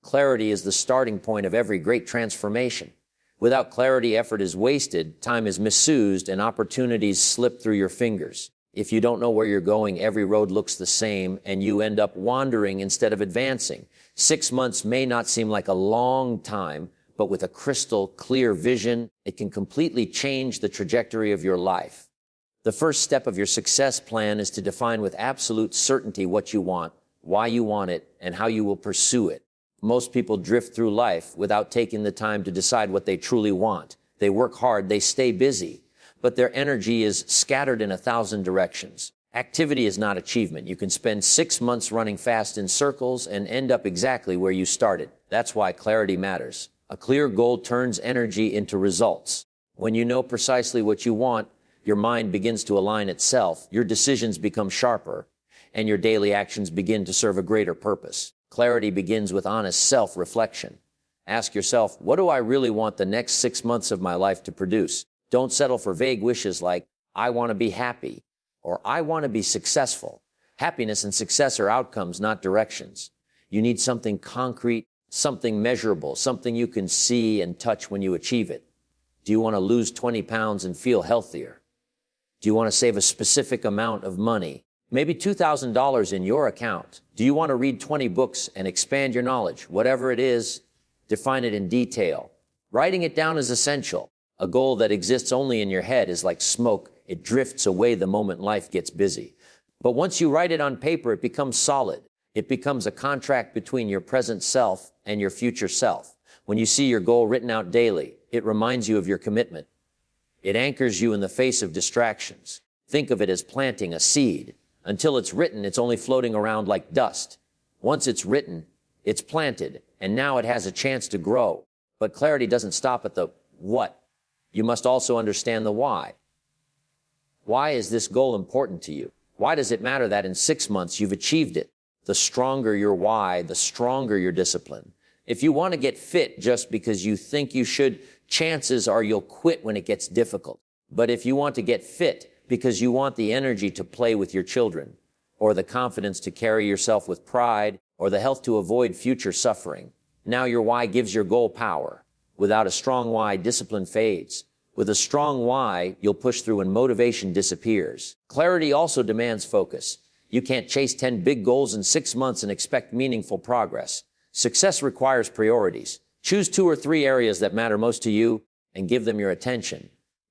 Clarity is the starting point of every great transformation. Without clarity, effort is wasted, time is misused, and opportunities slip through your fingers. If you don't know where you're going, every road looks the same, and you end up wandering instead of advancing. 6 months may not seem like a long time, but with a crystal clear vision, it can completely change the trajectory of your life. The first step of your success plan is to define with absolute certainty what you want, why you want it, and how you will pursue it. Most people drift through life without taking the time to decide what they truly want. They work hard, they stay busy, but their energy is scattered in 1,000 directions. Activity is not achievement. You can spend 6 months running fast in circles and end up exactly where you started. That's why clarity matters. A clear goal turns energy into results. When you know precisely what you want, your mind begins to align itself, your decisions become sharper, and your daily actions begin to serve a greater purpose. Clarity begins with honest self-reflection. Ask yourself, what do I really want the next 6 months of my life to produce? Don't settle for vague wishes like, I want to be happy, or I want to be successful. Happiness and success are outcomes, not directions. You need something concrete, something measurable, something you can see and touch when you achieve it. Do you want to lose 20 pounds and feel healthier? Do you want to save a specific amount of money? Maybe $2,000 in your account. Do you want to read 20 books and expand your knowledge? Whatever it is, define it in detail. Writing it down is essential. A goal that exists only in your head is like smoke. It drifts away the moment life gets busy. But once you write it on paper, it becomes solid. It becomes a contract between your present self and your future self. When you see your goal written out daily, it reminds you of your commitment. It anchors you in the face of distractions. Think of it as planting a seed. Until it's written, it's only floating around like dust. Once it's written, it's planted, and now it has a chance to grow. But clarity doesn't stop at the what. You must also understand the why. Why is this goal important to you? Why does it matter that in 6 months you've achieved it? The stronger your why, the stronger your discipline. If you want to get fit just because you think you should, chances are you'll quit when it gets difficult. But if you want to get fit because you want the energy to play with your children, or the confidence to carry yourself with pride, or the health to avoid future suffering, now your why gives your goal power. Without a strong why, discipline fades. With a strong why, you'll push through when motivation disappears. Clarity also demands focus. You can't chase 10 big goals in 6 months and expect meaningful progress. Success requires priorities. Choose 2 or 3 areas that matter most to you and give them your attention.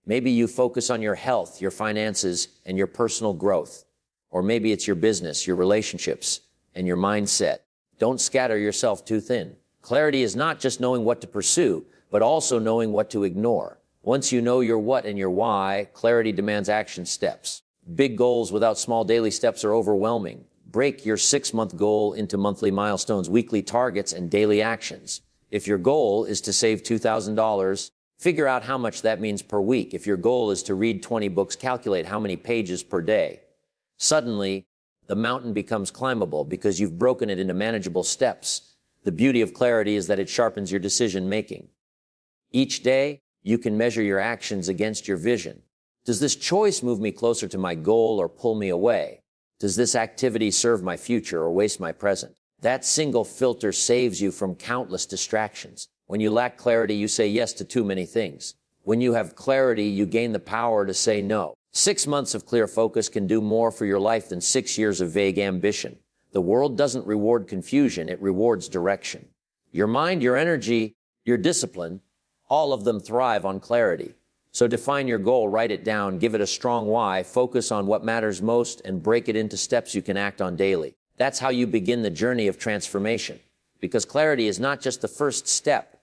Maybe you focus on your health, your finances, and your personal growth. Or maybe it's your business, your relationships, and your mindset. Don't scatter yourself too thin. Clarity is not just knowing what to pursue, but also knowing what to ignore. Once you know your what and your why, clarity demands action steps. Big goals without small daily steps are overwhelming. Break your 6-month goal into monthly milestones, weekly targets, and daily actions. If your goal is to save $2,000, figure out how much that means per week. If your goal is to read 20 books, calculate how many pages per day. Suddenly, the mountain becomes climbable because you've broken it into manageable steps. The beauty of clarity is that it sharpens your decision-making. Each day, you can measure your actions against your vision. Does this choice move me closer to my goal or pull me away? Does this activity serve my future or waste my present? That single filter saves you from countless distractions. When you lack clarity, you say yes to too many things. When you have clarity, you gain the power to say no. 6 months of clear focus can do more for your life than 6 years of vague ambition. The world doesn't reward confusion, it rewards direction. Your mind, your energy, your discipline, all of them thrive on clarity. So define your goal, write it down, give it a strong why, focus on what matters most, and break it into steps you can act on daily. That's how you begin the journey of transformation. Because clarity is not just the first step.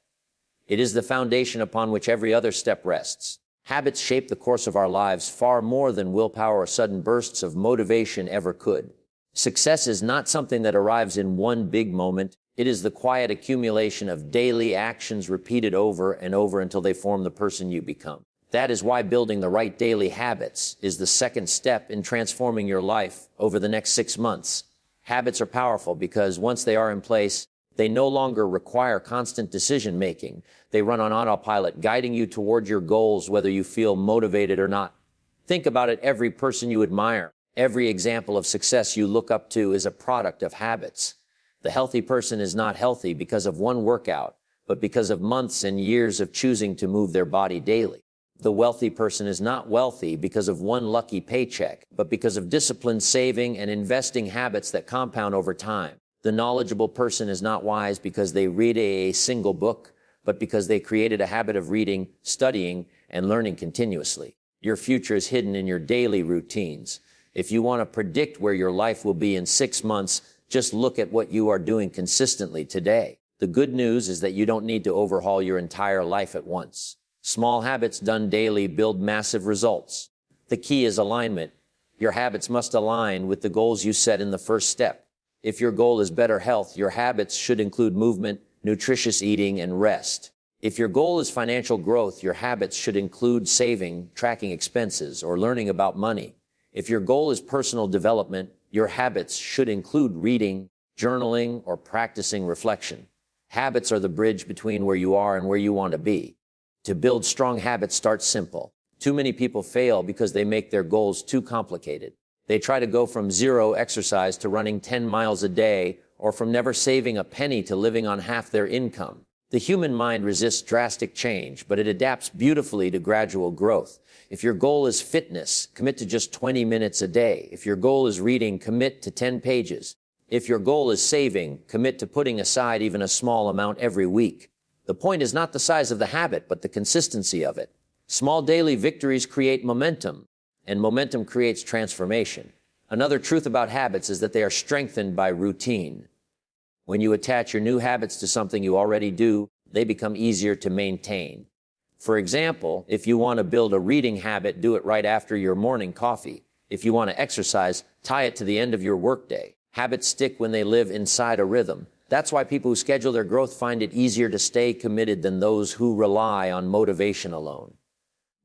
It is the foundation upon which every other step rests. Habits shape the course of our lives far more than willpower or sudden bursts of motivation ever could. Success is not something that arrives in one big moment. It is the quiet accumulation of daily actions repeated over and over until they form the person you become. That is why building the right daily habits is the second step in transforming your life over the next 6 months. Habits are powerful because once they are in place, they no longer require constant decision-making. They run on autopilot, guiding you toward your goals whether you feel motivated or not. Think about it, every person you admire, every example of success you look up to is a product of habits. The healthy person is not healthy because of one workout, but because of months and years of choosing to move their body daily. The wealthy person is not wealthy because of one lucky paycheck, but because of disciplined saving and investing habits that compound over time. The knowledgeable person is not wise because they read a single book, but because they created a habit of reading, studying, and learning continuously. Your future is hidden in your daily routines. If you want to predict where your life will be in 6 months, just look at what you are doing consistently today. The good news is that you don't need to overhaul your entire life at once. Small habits done daily build massive results. The key is alignment. Your habits must align with the goals you set in the first step. If your goal is better health, your habits should include movement, nutritious eating, and rest. If your goal is financial growth, your habits should include saving, tracking expenses, or learning about money. If your goal is personal development, your habits should include reading, journaling, or practicing reflection. Habits are the bridge between where you are and where you want to be. To build strong habits, start simple. Too many people fail because they make their goals too complicated. They try to go from zero exercise to running 10 miles a day, or from never saving a penny to living on half their income. The human mind resists drastic change, but it adapts beautifully to gradual growth. If your goal is fitness, commit to just 20 minutes a day. If your goal is reading, commit to 10 pages. If your goal is saving, commit to putting aside even a small amount every week. The point is not the size of the habit, but the consistency of it. Small daily victories create momentum, and momentum creates transformation. Another truth about habits is that they are strengthened by routine. When you attach your new habits to something you already do, they become easier to maintain. For example, if you want to build a reading habit, do it right after your morning coffee. If you want to exercise, tie it to the end of your workday. Habits stick when they live inside a rhythm. That's why people who schedule their growth find it easier to stay committed than those who rely on motivation alone.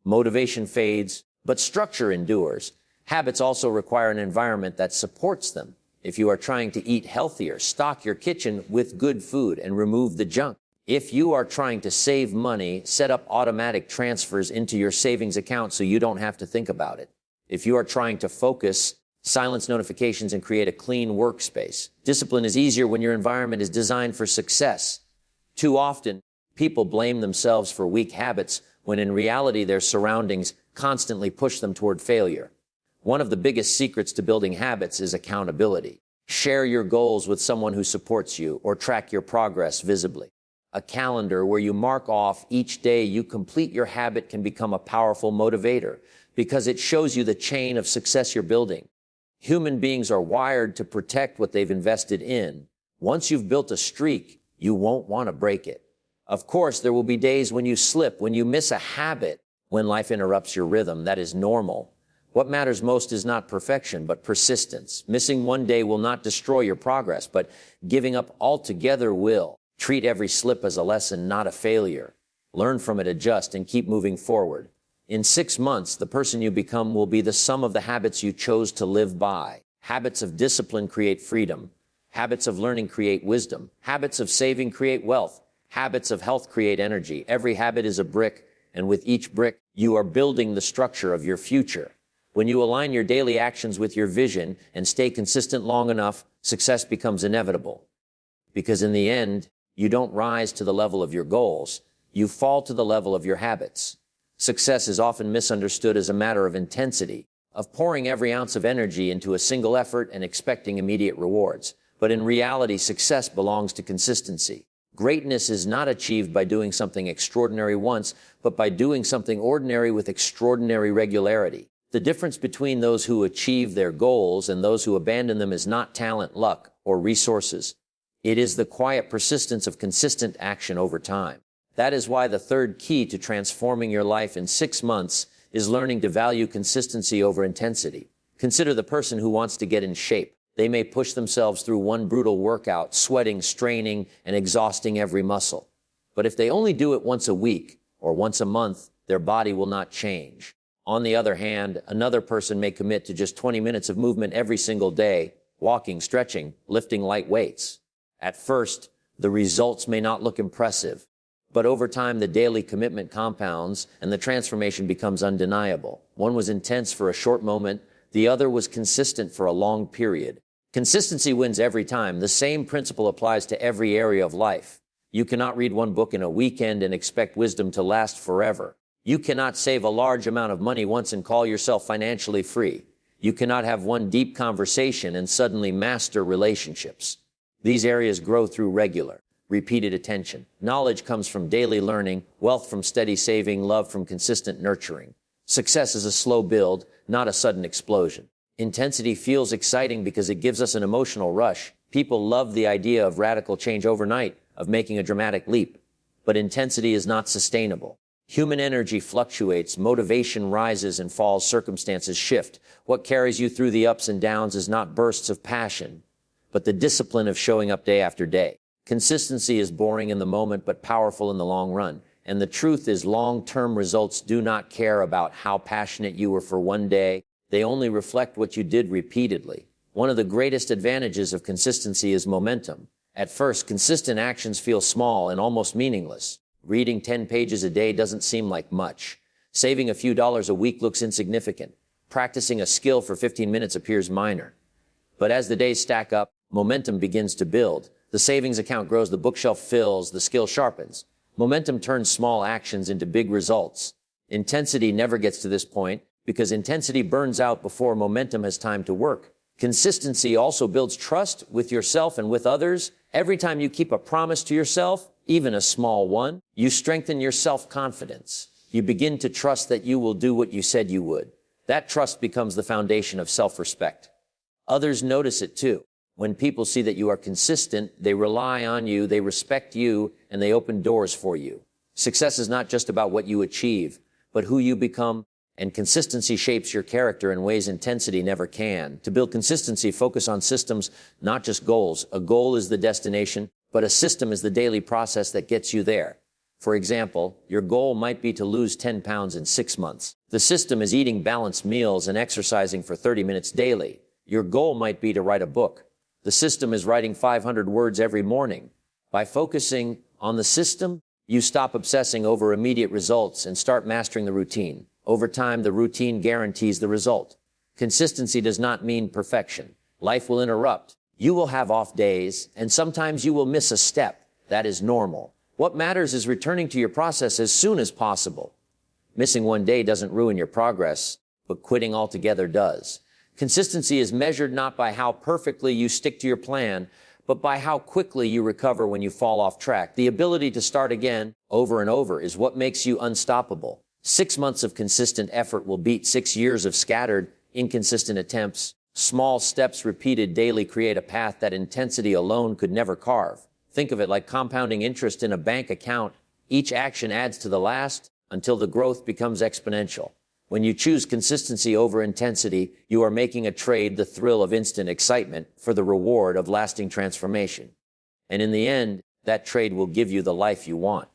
Motivation fades, but structure endures. Habits also require an environment that supports them. If you are trying to eat healthier, stock your kitchen with good food and remove the junk. If you are trying to save money, set up automatic transfers into your savings account so you don't have to think about it. If you are trying to focus, silence notifications and create a clean workspace. Discipline is easier when your environment is designed for success. Too often, people blame themselves for weak habits when in reality their surroundings constantly push them toward failure. One of the biggest secrets to building habits is accountability. Share your goals with someone who supports you or track your progress visibly. A calendar where you mark off each day you complete your habit can become a powerful motivator because it shows you the chain of success you're building. Human beings are wired to protect what they've invested in. Once you've built a streak, you won't want to break it. Of course, there will be days when you slip, when you miss a habit, when life interrupts your rhythm. That is normal. What matters most is not perfection, but persistence. Missing one day will not destroy your progress, but giving up altogether will. Treat every slip as a lesson, not a failure. Learn from it, adjust, and keep moving forward. In 6 months, the person you become will be the sum of the habits you chose to live by. Habits of discipline create freedom. Habits of learning create wisdom. Habits of saving create wealth. Habits of health create energy. Every habit is a brick, and with each brick, you are building the structure of your future. When you align your daily actions with your vision and stay consistent long enough, success becomes inevitable. Because in the end, you don't rise to the level of your goals. You fall to the level of your habits. Success is often misunderstood as a matter of intensity, of pouring every ounce of energy into a single effort and expecting immediate rewards. But in reality, success belongs to consistency. Greatness is not achieved by doing something extraordinary once, but by doing something ordinary with extraordinary regularity. The difference between those who achieve their goals and those who abandon them is not talent, luck, or resources. It is the quiet persistence of consistent action over time. That is why the third key to transforming your life in 6 months is learning to value consistency over intensity. Consider the person who wants to get in shape. They may push themselves through one brutal workout, sweating, straining, and exhausting every muscle. But if they only do it once a week or once a month, their body will not change. On the other hand, another person may commit to just 20 minutes of movement every single day, walking, stretching, lifting light weights. At first, the results may not look impressive, but over time the daily commitment compounds and the transformation becomes undeniable. One was intense for a short moment, the other was consistent for a long period. Consistency wins every time. The same principle applies to every area of life. You cannot read one book in a weekend and expect wisdom to last forever. You cannot save a large amount of money once and call yourself financially free. You cannot have one deep conversation and suddenly master relationships. These areas grow through regular, repeated attention. Knowledge comes from daily learning, wealth from steady saving, love from consistent nurturing. Success is a slow build, not a sudden explosion. Intensity feels exciting because it gives us an emotional rush. People love the idea of radical change overnight, of making a dramatic leap. But intensity is not sustainable. Human energy fluctuates, motivation rises and falls, circumstances shift. What carries you through the ups and downs is not bursts of passion, but the discipline of showing up day after day. Consistency is boring in the moment, but powerful in the long run. And the truth is, long-term results do not care about how passionate you were for one day. They only reflect what you did repeatedly. One of the greatest advantages of consistency is momentum. At first, consistent actions feel small and almost meaningless. Reading 10 pages a day doesn't seem like much. Saving a few dollars a week looks insignificant. Practicing a skill for 15 minutes appears minor. But as the days stack up, momentum begins to build. The savings account grows, the bookshelf fills, the skill sharpens. Momentum turns small actions into big results. Intensity never gets to this point because intensity burns out before momentum has time to work. Consistency also builds trust with yourself and with others. Every time you keep a promise to yourself, even a small one, you strengthen your self-confidence. You begin to trust that you will do what you said you would. That trust becomes the foundation of self-respect. Others notice it too. When people see that you are consistent, they rely on you, they respect you, and they open doors for you. Success is not just about what you achieve, but who you become, and consistency shapes your character in ways intensity never can. To build consistency, focus on systems, not just goals. A goal is the destination, but a system is the daily process that gets you there. For example, your goal might be to lose 10 pounds in 6 months. The system is eating balanced meals and exercising for 30 minutes daily. Your goal might be to write a book. The system is writing 500 words every morning. By focusing on the system, you stop obsessing over immediate results and start mastering the routine. Over time, the routine guarantees the result. Consistency does not mean perfection. Life will interrupt. You will have off days, and sometimes you will miss a step. That is normal. What matters is returning to your process as soon as possible. Missing one day doesn't ruin your progress, but quitting altogether does. Consistency is measured not by how perfectly you stick to your plan, but by how quickly you recover when you fall off track. The ability to start again, over and over, is what makes you unstoppable. 6 months of consistent effort will beat 6 years of scattered, inconsistent attempts. Small steps repeated daily create a path that intensity alone could never carve. Think of it like compounding interest in a bank account. Each action adds to the last until the growth becomes exponential. When you choose consistency over intensity, you are making a trade, the thrill of instant excitement, for the reward of lasting transformation. And in the end, that trade will give you the life you want.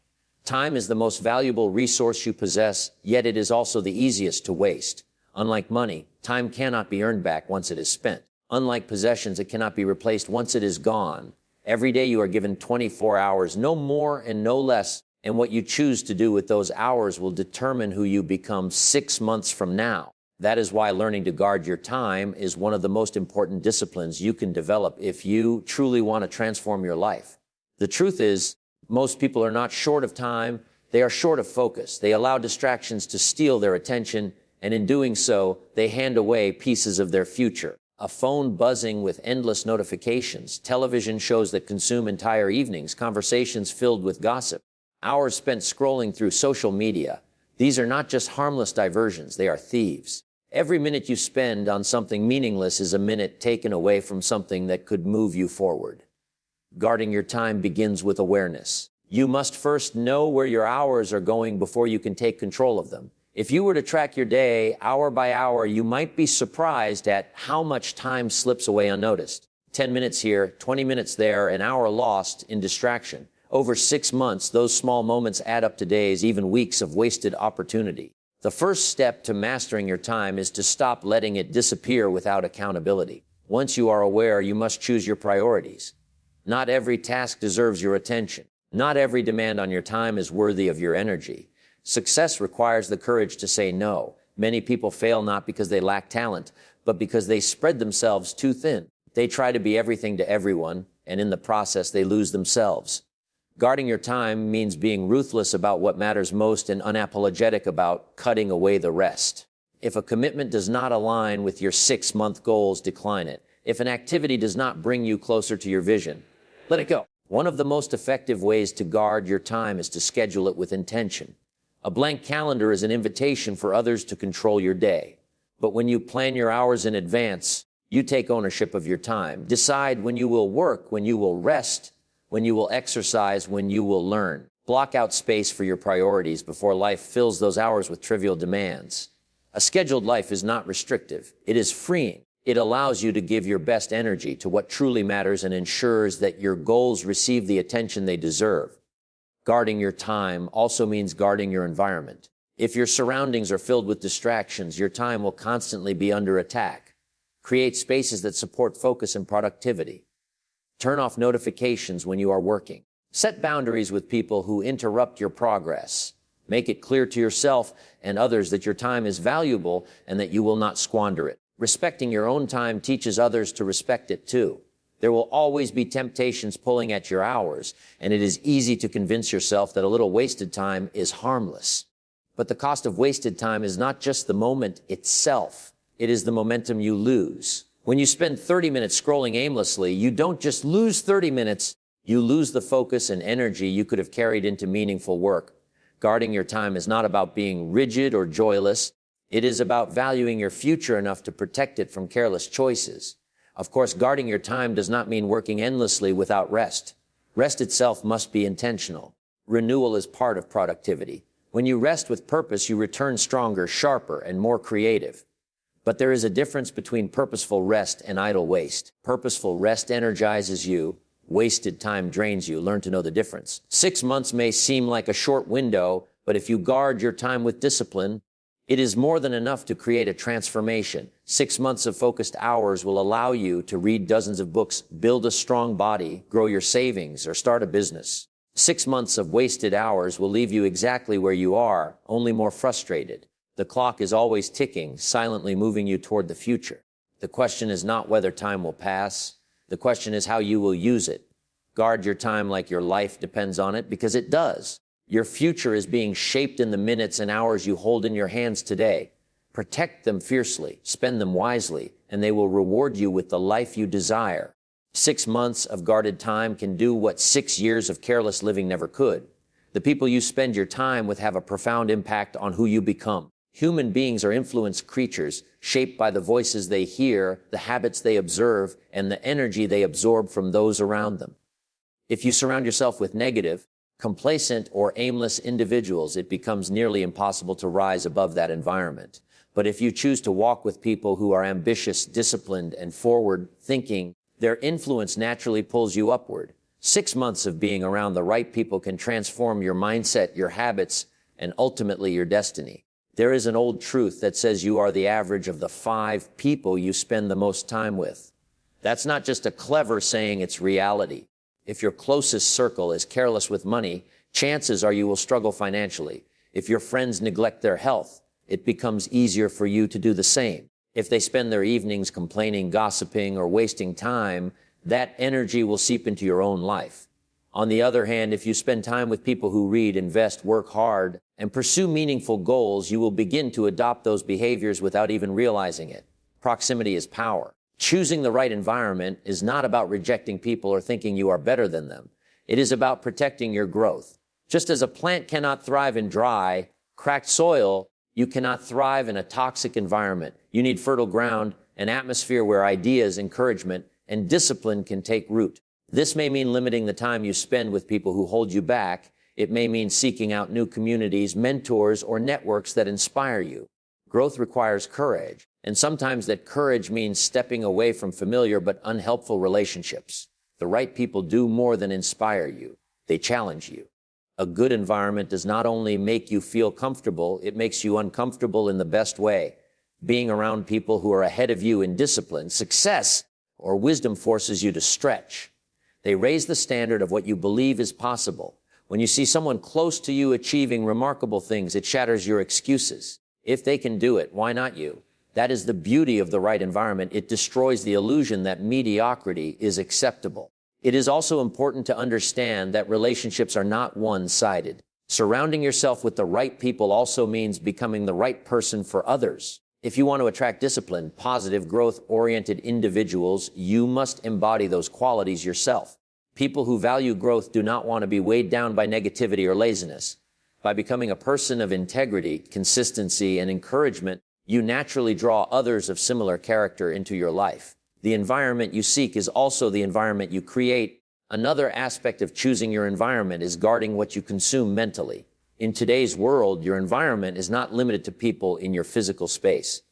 Time is the most valuable resource you possess, yet it is also the easiest to waste. Unlike money, time cannot be earned back once it is spent. Unlike possessions, it cannot be replaced once it is gone. Every day you are given 24 hours, no more and no less, and what you choose to do with those hours will determine who you become 6 months from now. That is why learning to guard your time is one of the most important disciplines you can develop if you truly want to transform your life. The truth is, most people are not short of time, they are short of focus. They allow distractions to steal their attention, and in doing so, they hand away pieces of their future. A phone buzzing with endless notifications, television shows that consume entire evenings, conversations filled with gossip, hours spent scrolling through social media. These are not just harmless diversions, they are thieves. Every minute you spend on something meaningless is a minute taken away from something that could move you forward. Guarding your time begins with awareness. You must first know where your hours are going before you can take control of them. If you were to track your day hour by hour, you might be surprised at how much time slips away unnoticed. 10 minutes here, 20 minutes there, an hour lost in distraction. Over 6 months, those small moments add up to days, even weeks of wasted opportunity. The first step to mastering your time is to stop letting it disappear without accountability. Once you are aware, you must choose your priorities. Not every task deserves your attention. Not every demand on your time is worthy of your energy. Success requires the courage to say no. Many people fail not because they lack talent, but because they spread themselves too thin. They try to be everything to everyone, and in the process, they lose themselves. Guarding your time means being ruthless about what matters most and unapologetic about cutting away the rest. If a commitment does not align with your 6-month goals, decline it. If an activity does not bring you closer to your vision, let it go. One of the most effective ways to guard your time is to schedule it with intention. A blank calendar is an invitation for others to control your day. But when you plan your hours in advance, you take ownership of your time. Decide when you will work, when you will rest, when you will exercise, when you will learn. Block out space for your priorities before life fills those hours with trivial demands. A scheduled life is not restrictive. It is freeing. It allows you to give your best energy to what truly matters and ensures that your goals receive the attention they deserve. Guarding your time also means guarding your environment. If your surroundings are filled with distractions, your time will constantly be under attack. Create spaces that support focus and productivity. Turn off notifications when you are working. Set boundaries with people who interrupt your progress. Make it clear to yourself and others that your time is valuable and that you will not squander it. Respecting your own time teaches others to respect it too. There will always be temptations pulling at your hours, and it is easy to convince yourself that a little wasted time is harmless. But the cost of wasted time is not just the moment itself. It is the momentum you lose. When you spend 30 minutes scrolling aimlessly, you don't just lose 30 minutes, you lose the focus and energy you could have carried into meaningful work. Guarding your time is not about being rigid or joyless. It is about valuing your future enough to protect it from careless choices. Of course, guarding your time does not mean working endlessly without rest. Rest itself must be intentional. Renewal is part of productivity. When you rest with purpose, you return stronger, sharper, and more creative. But there is a difference between purposeful rest and idle waste. Purposeful rest energizes you. Wasted time drains you. Learn to know the difference. 6 months may seem like a short window, but if you guard your time with discipline, it is more than enough to create a transformation. 6 months of focused hours will allow you to read dozens of books, build a strong body, grow your savings, or start a business. 6 months of wasted hours will leave you exactly where you are, only more frustrated. The clock is always ticking, silently moving you toward the future. The question is not whether time will pass. The question is how you will use it. Guard your time like your life depends on it, because it does. Your future is being shaped in the minutes and hours you hold in your hands today. Protect them fiercely, spend them wisely, and they will reward you with the life you desire. 6 months of guarded time can do what 6 years of careless living never could. The people you spend your time with have a profound impact on who you become. Human beings are influenced creatures, shaped by the voices they hear, the habits they observe, and the energy they absorb from those around them. If you surround yourself with negative, complacent, or aimless individuals, it becomes nearly impossible to rise above that environment. But if you choose to walk with people who are ambitious, disciplined, and forward-thinking, their influence naturally pulls you upward. 6 months of being around the right people can transform your mindset, your habits, and ultimately your destiny. There is an old truth that says you are the average of the 5 people you spend the most time with. That's not just a clever saying, it's reality. If your closest circle is careless with money, chances are you will struggle financially. If your friends neglect their health, it becomes easier for you to do the same. If they spend their evenings complaining, gossiping, or wasting time, that energy will seep into your own life. On the other hand, if you spend time with people who read, invest, work hard, and pursue meaningful goals, you will begin to adopt those behaviors without even realizing it. Proximity is power. Choosing the right environment is not about rejecting people or thinking you are better than them. It is about protecting your growth. Just as a plant cannot thrive in dry, cracked soil, you cannot thrive in a toxic environment. You need fertile ground, an atmosphere where ideas, encouragement, and discipline can take root. This may mean limiting the time you spend with people who hold you back. It may mean seeking out new communities, mentors, or networks that inspire you. Growth requires courage, and sometimes that courage means stepping away from familiar but unhelpful relationships. The right people do more than inspire you. They challenge you. A good environment does not only make you feel comfortable, it makes you uncomfortable in the best way. Being around people who are ahead of you in discipline, success, or wisdom forces you to stretch. They raise the standard of what you believe is possible. When you see someone close to you achieving remarkable things, it shatters your excuses. If they can do it, why not you? That is the beauty of the right environment. It destroys the illusion that mediocrity is acceptable. It is also important to understand that relationships are not one-sided. Surrounding yourself with the right people also means becoming the right person for others. If you want to attract disciplined, positive, growth-oriented individuals, you must embody those qualities yourself. People who value growth do not want to be weighed down by negativity or laziness. By becoming a person of integrity, consistency, and encouragement, you naturally draw others of similar character into your life. The environment you seek is also the environment you create. Another aspect of choosing your environment is guarding what you consume mentally. In today's world, your environment is not limited to people in your physical space.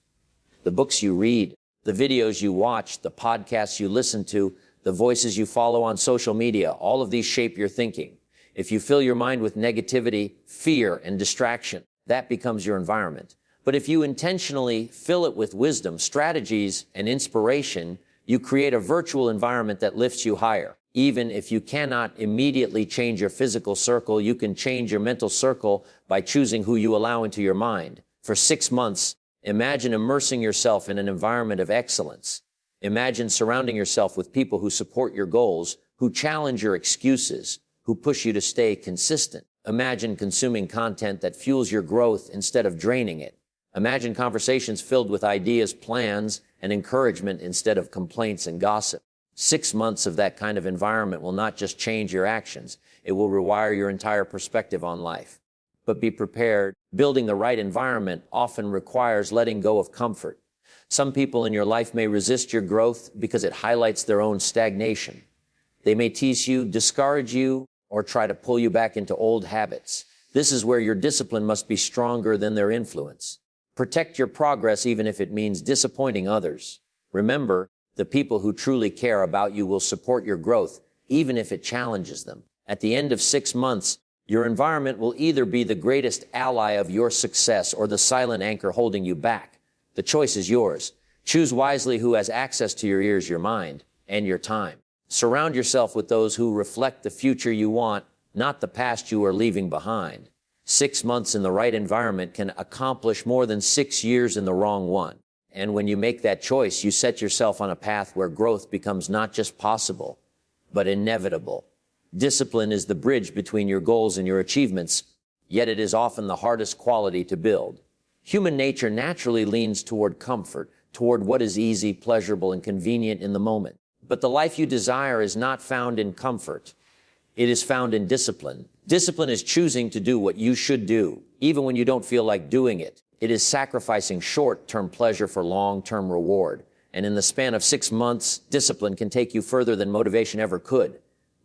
The books you read, the videos you watch, the podcasts you listen to, the voices you follow on social media, all of these shape your thinking. If you fill your mind with negativity, fear, and distraction, that becomes your environment. But if you intentionally fill it with wisdom, strategies, and inspiration, you create a virtual environment that lifts you higher. Even if you cannot immediately change your physical circle, you can change your mental circle by choosing who you allow into your mind. For 6 months, imagine immersing yourself in an environment of excellence. Imagine surrounding yourself with people who support your goals, who challenge your excuses, who push you to stay consistent. Imagine consuming content that fuels your growth instead of draining it. Imagine conversations filled with ideas, plans, and encouragement instead of complaints and gossip. 6 months of that kind of environment will not just change your actions, it will rewire your entire perspective on life. But be prepared. Building the right environment often requires letting go of comfort. Some people in your life may resist your growth because it highlights their own stagnation. They may tease you, discourage you, or try to pull you back into old habits. This is where your discipline must be stronger than their influence. Protect your progress even if it means disappointing others. Remember, the people who truly care about you will support your growth, even if it challenges them. At the end of 6 months, your environment will either be the greatest ally of your success or the silent anchor holding you back. The choice is yours. Choose wisely who has access to your ears, your mind, and your time. Surround yourself with those who reflect the future you want, not the past you are leaving behind. 6 months in the right environment can accomplish more than 6 years in the wrong one. And when you make that choice, you set yourself on a path where growth becomes not just possible, but inevitable. Discipline is the bridge between your goals and your achievements, yet it is often the hardest quality to build. Human nature naturally leans toward comfort, toward what is easy, pleasurable, and convenient in the moment. But the life you desire is not found in comfort. It is found in discipline. Discipline is choosing to do what you should do, even when you don't feel like doing it. It is sacrificing short-term pleasure for long-term reward. And in the span of 6 months, discipline can take you further than motivation ever could.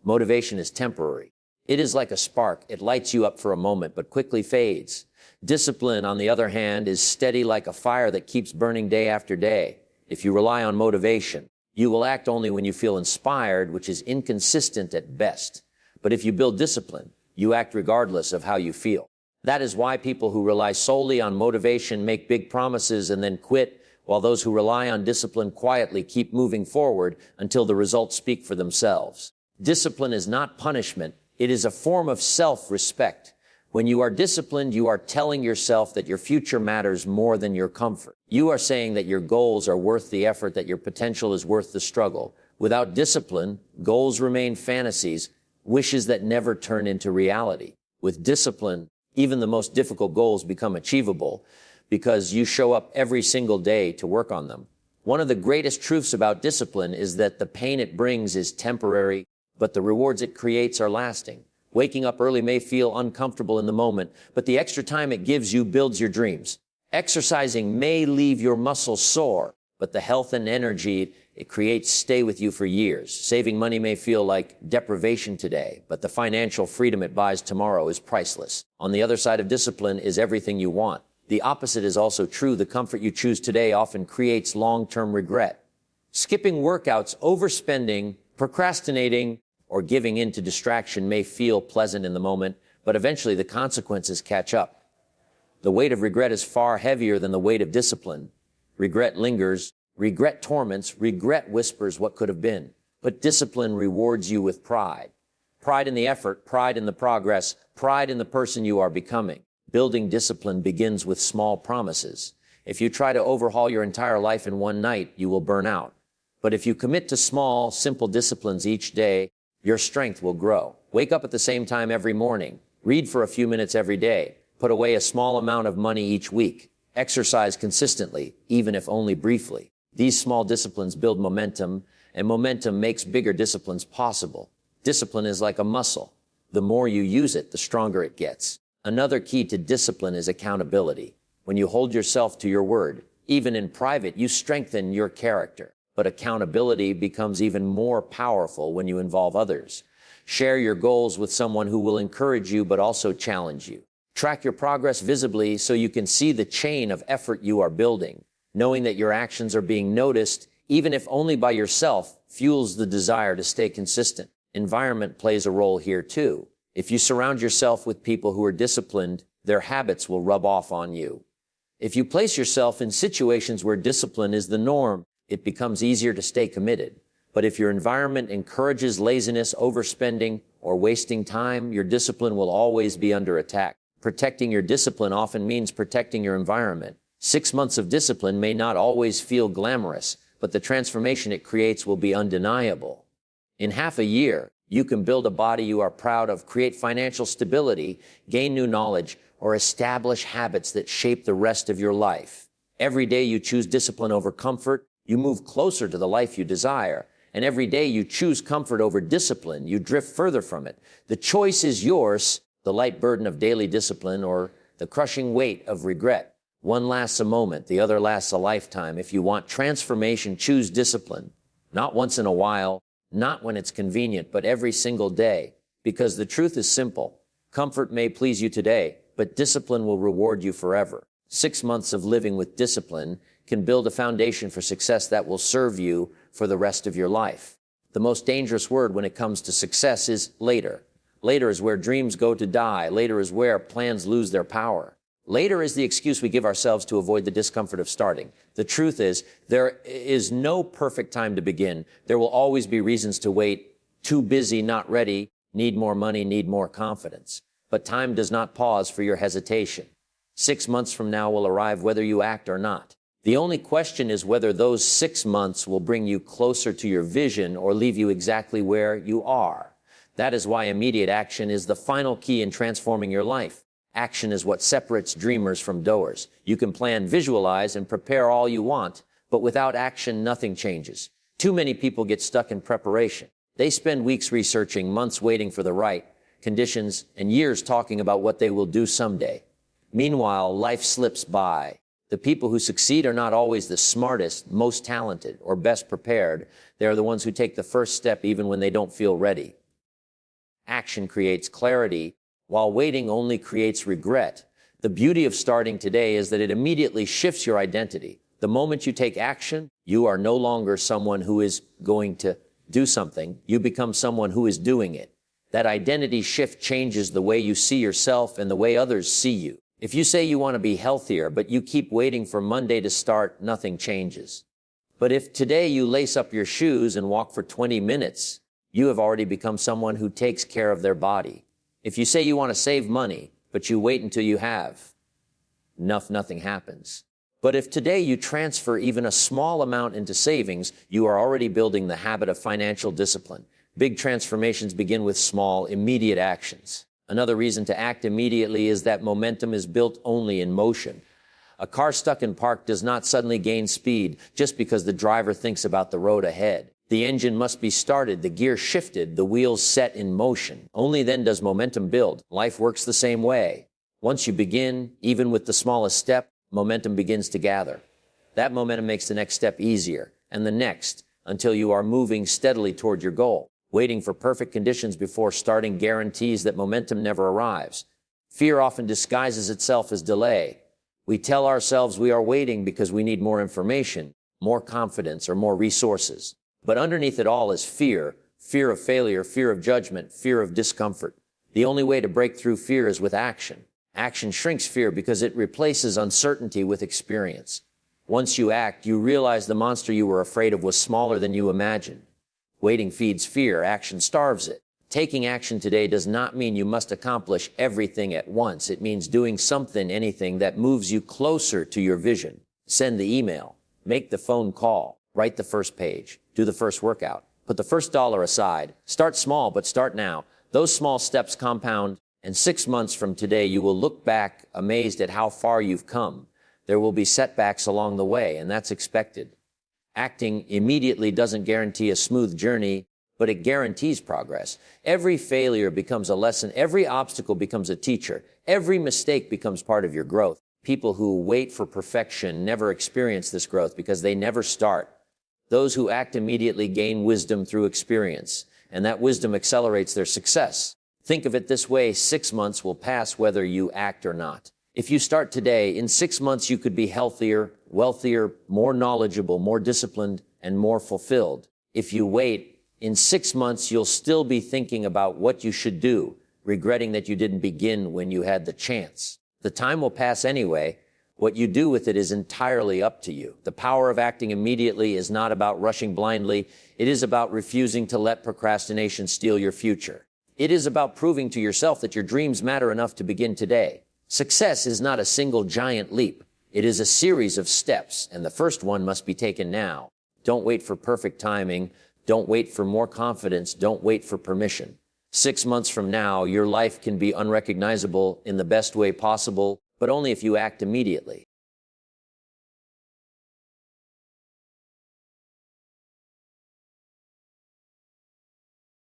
Motivation is temporary. It is like a spark. It lights you up for a moment, but quickly fades. Discipline, on the other hand, is steady like a fire that keeps burning day after day. If you rely on motivation, you will act only when you feel inspired, which is inconsistent at best. But if you build discipline, you act regardless of how you feel. That is why people who rely solely on motivation make big promises and then quit, while those who rely on discipline quietly keep moving forward until the results speak for themselves. Discipline is not punishment. It is a form of self-respect. When you are disciplined, you are telling yourself that your future matters more than your comfort. You are saying that your goals are worth the effort, that your potential is worth the struggle. Without discipline, goals remain fantasies, wishes that never turn into reality. With discipline, even the most difficult goals become achievable because you show up every single day to work on them. One of the greatest truths about discipline is that the pain it brings is temporary, but the rewards it creates are lasting. Waking up early may feel uncomfortable in the moment, but the extra time it gives you builds your dreams. Exercising may leave your muscles sore, but the health and energy it creates stay with you for years. Saving money may feel like deprivation today, but the financial freedom it buys tomorrow is priceless. On the other side of discipline is everything you want. The opposite is also true. The comfort you choose today often creates long-term regret. Skipping workouts, overspending, procrastinating, or giving in to distraction may feel pleasant in the moment, but eventually the consequences catch up. The weight of regret is far heavier than the weight of discipline. Regret lingers, regret torments, regret whispers what could have been. But discipline rewards you with pride. Pride in the effort, pride in the progress, pride in the person you are becoming. Building discipline begins with small promises. If you try to overhaul your entire life in one night, you will burn out. But if you commit to small, simple disciplines each day, your strength will grow. Wake up at the same time every morning. Read for a few minutes every day. Put away a small amount of money each week. Exercise consistently, even if only briefly. These small disciplines build momentum, and momentum makes bigger disciplines possible. Discipline is like a muscle. The more you use it, the stronger it gets. Another key to discipline is accountability. When you hold yourself to your word, even in private, you strengthen your character. But accountability becomes even more powerful when you involve others. Share your goals with someone who will encourage you but also challenge you. Track your progress visibly so you can see the chain of effort you are building. Knowing that your actions are being noticed, even if only by yourself, fuels the desire to stay consistent. Environment plays a role here too. If you surround yourself with people who are disciplined, their habits will rub off on you. If you place yourself in situations where discipline is the norm, it becomes easier to stay committed. But if your environment encourages laziness, overspending, or wasting time, your discipline will always be under attack. Protecting your discipline often means protecting your environment. 6 months of discipline may not always feel glamorous, but the transformation it creates will be undeniable. In half a year, you can build a body you are proud of, create financial stability, gain new knowledge, or establish habits that shape the rest of your life. Every day you choose discipline over comfort, you move closer to the life you desire. And every day you choose comfort over discipline, you drift further from it. The choice is yours, the light burden of daily discipline or the crushing weight of regret. One lasts a moment, the other lasts a lifetime. If you want transformation, choose discipline. Not once in a while, not when it's convenient, but every single day. Because the truth is simple. Comfort may please you today, but discipline will reward you forever. 6 months of living with discipline can build a foundation for success that will serve you for the rest of your life. The most dangerous word when it comes to success is later. Later is where dreams go to die. Later is where plans lose their power. Later is the excuse we give ourselves to avoid the discomfort of starting. The truth is, there is no perfect time to begin. There will always be reasons to wait. Too busy, not ready, need more money, need more confidence. But time does not pause for your hesitation. 6 months from now will arrive whether you act or not. The only question is whether those 6 months will bring you closer to your vision or leave you exactly where you are. That is why immediate action is the final key in transforming your life. Action is what separates dreamers from doers. You can plan, visualize, and prepare all you want, but without action, nothing changes. Too many people get stuck in preparation. They spend weeks researching, months waiting for the right conditions, and years talking about what they will do someday. Meanwhile, life slips by. The people who succeed are not always the smartest, most talented, or best prepared. They are the ones who take the first step even when they don't feel ready. Action creates clarity, while waiting only creates regret. The beauty of starting today is that it immediately shifts your identity. The moment you take action, you are no longer someone who is going to do something. You become someone who is doing it. That identity shift changes the way you see yourself and the way others see you. If you say you want to be healthier, but you keep waiting for Monday to start, nothing changes. But if today you lace up your shoes and walk for 20 minutes, you have already become someone who takes care of their body. If you say you want to save money, but you wait until you have, nothing happens. But if today you transfer even a small amount into savings, you are already building the habit of financial discipline. Big transformations begin with small, immediate actions. Another reason to act immediately is that momentum is built only in motion. A car stuck in park does not suddenly gain speed just because the driver thinks about the road ahead. The engine must be started, the gear shifted, the wheels set in motion. Only then does momentum build. Life works the same way. Once you begin, even with the smallest step, momentum begins to gather. That momentum makes the next step easier, and the next, until you are moving steadily toward your goal. Waiting for perfect conditions before starting guarantees that momentum never arrives. Fear often disguises itself as delay. We tell ourselves we are waiting because we need more information, more confidence, or more resources. But underneath it all is fear of failure, fear of judgment, fear of discomfort. The only way to break through fear is with action. Action shrinks fear because it replaces uncertainty with experience. Once you act, you realize the monster you were afraid of was smaller than you imagined. Waiting feeds fear, action starves it. Taking action today does not mean you must accomplish everything at once. It means doing something, anything that moves you closer to your vision. Send the email, make the phone call, write the first page, do the first workout, put the first dollar aside. Start small, but start now. Those small steps compound, and 6 months from today, you will look back amazed at how far you've come. There will be setbacks along the way, and that's expected. Acting immediately doesn't guarantee a smooth journey, but it guarantees progress. Every failure becomes a lesson. Every obstacle becomes a teacher. Every mistake becomes part of your growth. People who wait for perfection never experience this growth because they never start. Those who act immediately gain wisdom through experience, and that wisdom accelerates their success. Think of it this way: 6 months will pass whether you act or not. If you start today, in 6 months you could be healthier, wealthier, more knowledgeable, more disciplined, and more fulfilled. If you wait, in 6 months you'll still be thinking about what you should do, regretting that you didn't begin when you had the chance. The time will pass anyway. What you do with it is entirely up to you. The power of acting immediately is not about rushing blindly. It is about refusing to let procrastination steal your future. It is about proving to yourself that your dreams matter enough to begin today. Success is not a single giant leap. It is a series of steps, and the first one must be taken now. Don't wait for perfect timing. Don't wait for more confidence. Don't wait for permission. 6 months from now, your life can be unrecognizable in the best way possible, but only if you act immediately.